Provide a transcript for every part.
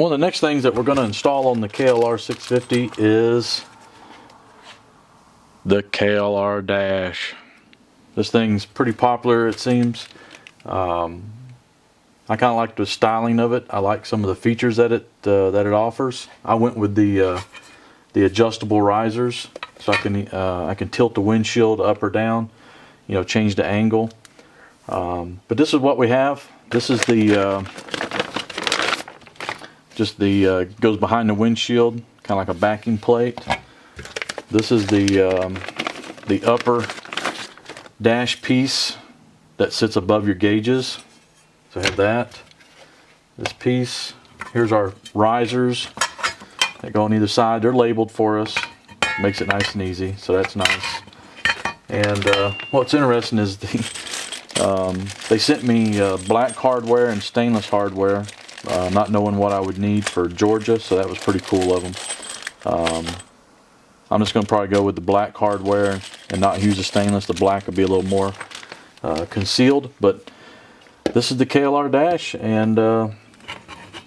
One of the next things that we're going to install on the KLR 650 is the KLRdash. This thing's pretty popular, it seems. I kind of like the styling of it. I like some of the features that it offers. I went with the adjustable risers, so I can tilt the windshield up or down, you know, change the angle. But this is what we have. This is the goes behind the windshield, kind of like a backing plate. This is the upper dash piece that sits above your gauges. So I have that. This piece. Here's our risers that go on either side. They're labeled for us. Makes it nice and easy. So that's nice. And what's interesting is they sent me black hardware and stainless hardware, not knowing what I would need for Georgia. So that was pretty cool of them. I'm just going to probably go with the black hardware and not use the stainless. The black will be a little more concealed. But this is the KLRdash, and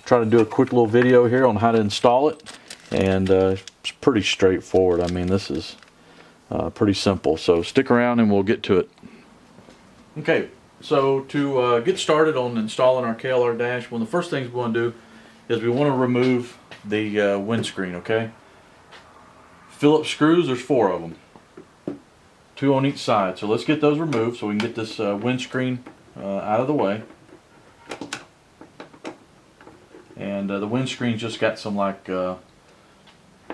try to do a quick little video here on how to install it. And it's pretty straightforward. I mean, this is pretty simple. So stick around and we'll get to it. Okay, so to get started on installing our KLRdash, one of the first things we want to do is we want to remove the windscreen, okay? Phillips screws, there's 4 of them. 2 on each side. So let's get those removed so we can get this windscreen out of the way. And the windscreen's just got some like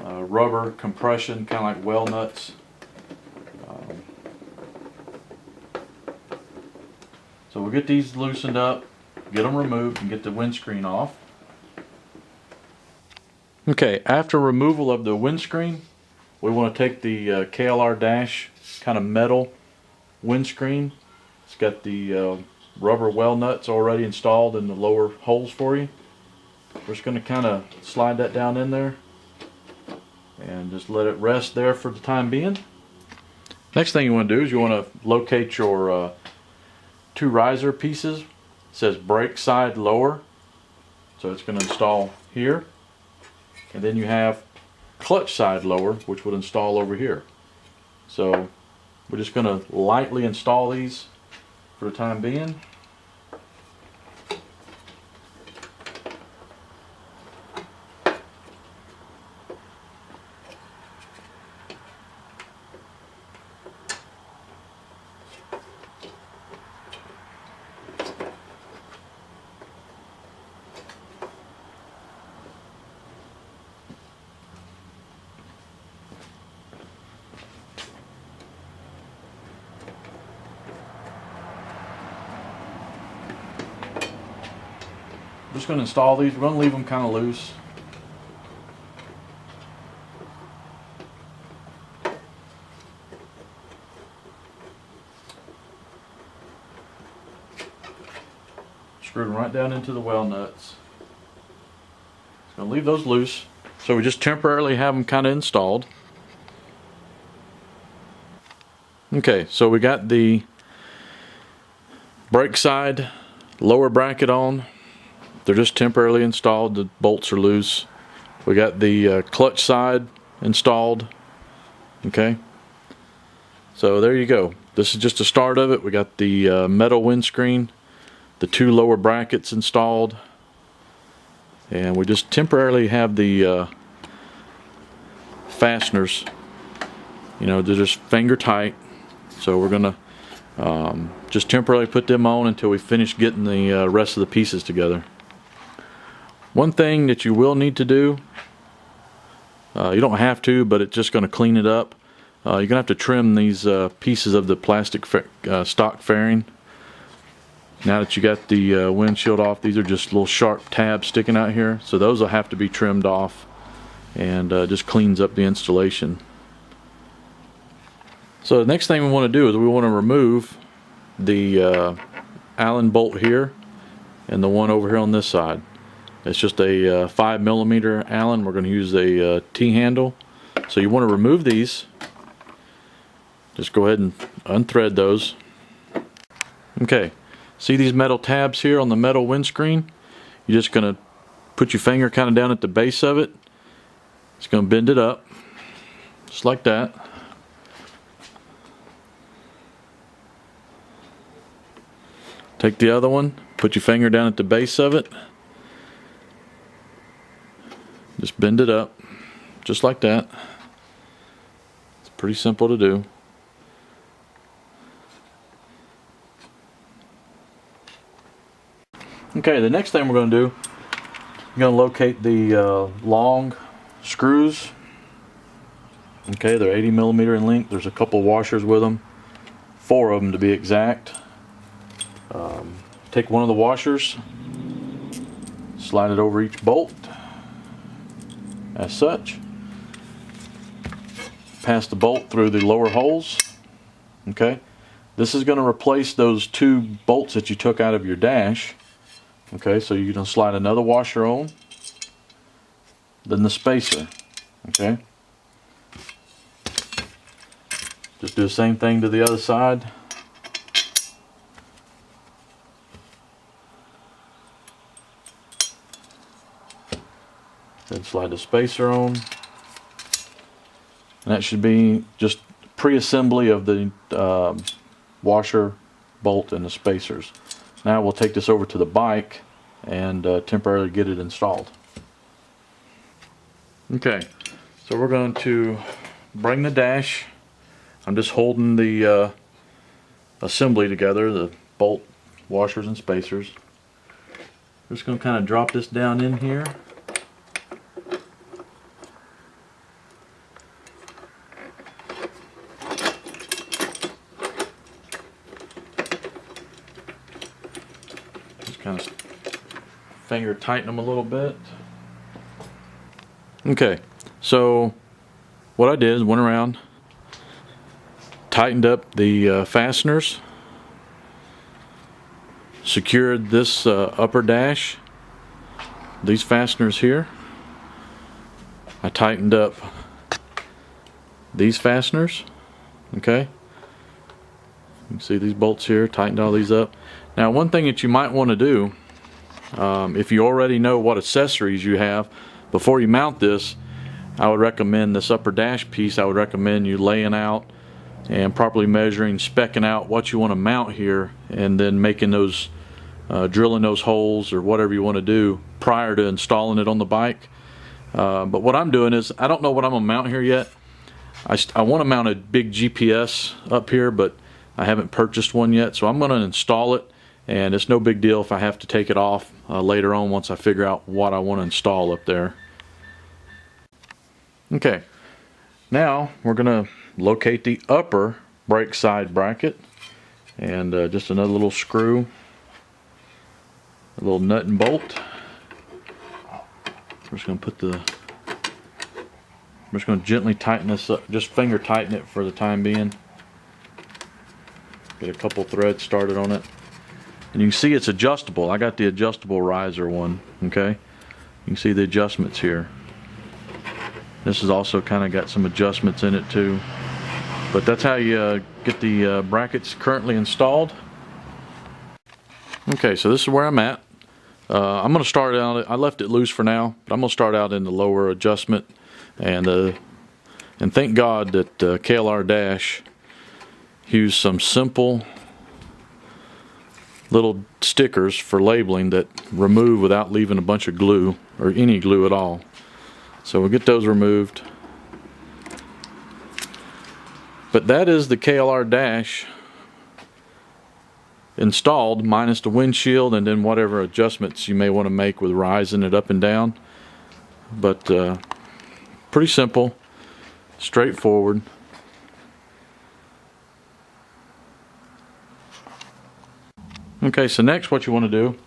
rubber compression, kind of like well nuts. So we'll get these loosened up, get them removed, and get the windscreen off. Okay, after removal of the windscreen, we want to take the KLRdash kind of metal windscreen. It's got the rubber well nuts already installed in the lower holes for you. We're just going to kind of slide that down in there and just let it rest there for the time being. Next thing you want to do is you want to locate your 2 riser pieces. It says brake side lower, so it's going to install here. And then you have clutch side lower, which would install over here. So we're just going to lightly install these for the time being. I'm just going to install these. We're going to leave them kind of loose. Screwed them right down into the well nuts. Just going to leave those loose. So we just temporarily have them kind of installed. Okay, so we got the brake side lower bracket on. They're just temporarily installed. The bolts are loose. We got the clutch side installed. Okay, so there you go. This is just the start of it. We got the metal windscreen, the 2 lower brackets installed, and we just temporarily have the fasteners. You know, they're just finger tight. So we're gonna just temporarily put them on until we finish getting the rest of the pieces together. One thing that you will need to do, you don't have to, but it's just going to clean it up. You're going to have to trim these pieces of the plastic stock fairing. Now that you got the windshield off, these are just little sharp tabs sticking out here. So those will have to be trimmed off, and just cleans up the installation. So the next thing we want to do is we want to remove the Allen bolt here and the one over here on this side. It's just a 5mm Allen. We're going to use a T-handle. So you want to remove these. Just go ahead and unthread those. Okay, see these metal tabs here on the metal windscreen? You're just going to put your finger kind of down at the base of it. It's going to bend it up, just like that. Take the other one, put your finger down at the base of it. Just bend it up, just like that. It's pretty simple to do. Okay, the next thing we're going to do, I'm going to locate the long screws. Okay, they're 80mm in length. There's a couple washers with them, 4 of them to be exact. Take one of the washers, slide it over each bolt, as such. Pass the bolt through the lower holes. Okay, this is going to replace those 2 bolts that you took out of your dash. Okay, so you're going to slide another washer on, then the spacer. Okay, just do the same thing to the other side. Then slide the spacer on. And that should be just pre-assembly of the washer, bolt, and the spacers. Now we'll take this over to the bike and temporarily get it installed. Okay, so we're going to bring the dash. I'm just holding the assembly together, the bolt, washers, and spacers. Just going to kind of drop this down in here. Kind of finger tighten them a little bit. Okay, so what I did is went around, tightened up the fasteners, secured this upper dash, these fasteners here. I tightened up these fasteners. Okay, you can see these bolts here, tightened all these up. Now, one thing that you might want to do, if you already know what accessories you have, before you mount this, I would recommend this upper dash piece, I would recommend you laying out and properly measuring, specking out what you want to mount here, and then making those, drilling those holes or whatever you want to do prior to installing it on the bike. But what I'm doing is, I don't know what I'm going to mount here yet. I want to mount a big GPS up here, but I haven't purchased one yet, so I'm going to install it. And it's no big deal if I have to take it off later on once I figure out what I want to install up there. Okay, now we're going to locate the upper brake side bracket, and just another little screw, a little nut and bolt. We're just going to gently tighten this up, just finger tighten it for the time being. Get a couple threads started on it. And you can see it's adjustable. I got the adjustable riser one. Okay, you can see the adjustments here. This has also kind of got some adjustments in it too. But that's how you get the brackets currently installed. Okay, so this is where I'm at. I'm going to start out, I left it loose for now, but I'm going to start out in the lower adjustment. And thank God that KLRdash used some simple little stickers for labeling that remove without leaving a bunch of glue, or any glue at all. So we'll get those removed. But that is the KLRdash installed, minus the windshield and then whatever adjustments you may want to make with rising it up and down. But pretty simple, straightforward. Okay, so next what you want to do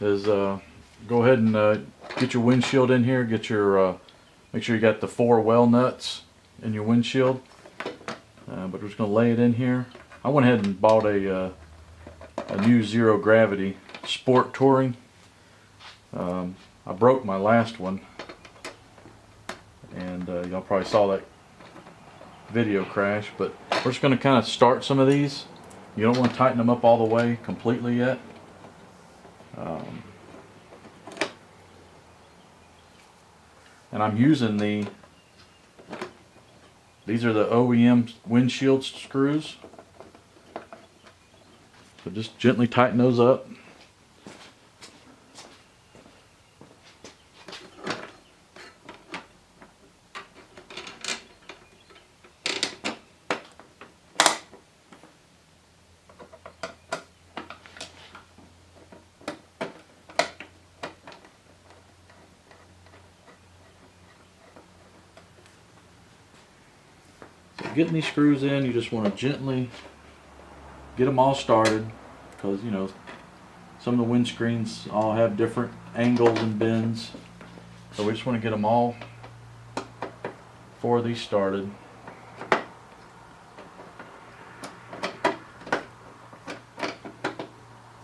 is go ahead and get your windshield in here. Get your make sure you got the 4 well nuts in your windshield. But we're just going to lay it in here. I went ahead and bought a new zero gravity sport touring. I broke my last one, and y'all probably saw that video crash. But we're just going to kind of start some of these. You don't want to tighten them up all the way completely yet. and I'm using these are the OEM windshield screws. So just gently tighten those up. Getting these screws in, you just want to gently get them all started, because you know some of the windscreens all have different angles and bends, so we just want to get them all 4 of these started.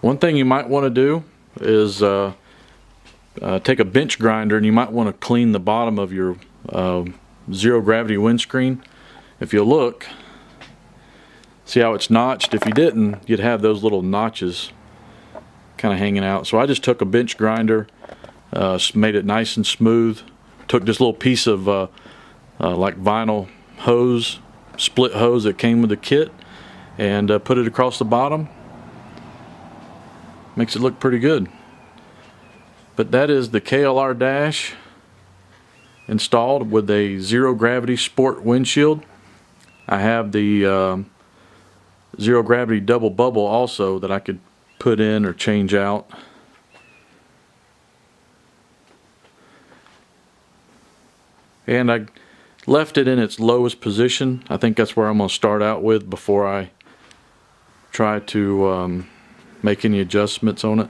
One thing you might want to do is take a bench grinder, and you might want to clean the bottom of your zero gravity windscreen. If you look, see how it's notched? If you didn't, you'd have those little notches kind of hanging out. So I just took a bench grinder, made it nice and smooth, took this little piece of like vinyl hose, split hose that came with the kit, and put it across the bottom. Makes it look pretty good. But that is the KLRdash installed with a zero gravity sport windshield. I have the zero gravity double bubble also that I could put in or change out. And I left it in its lowest position. I think that's where I'm going to start out with before I try to make any adjustments on it.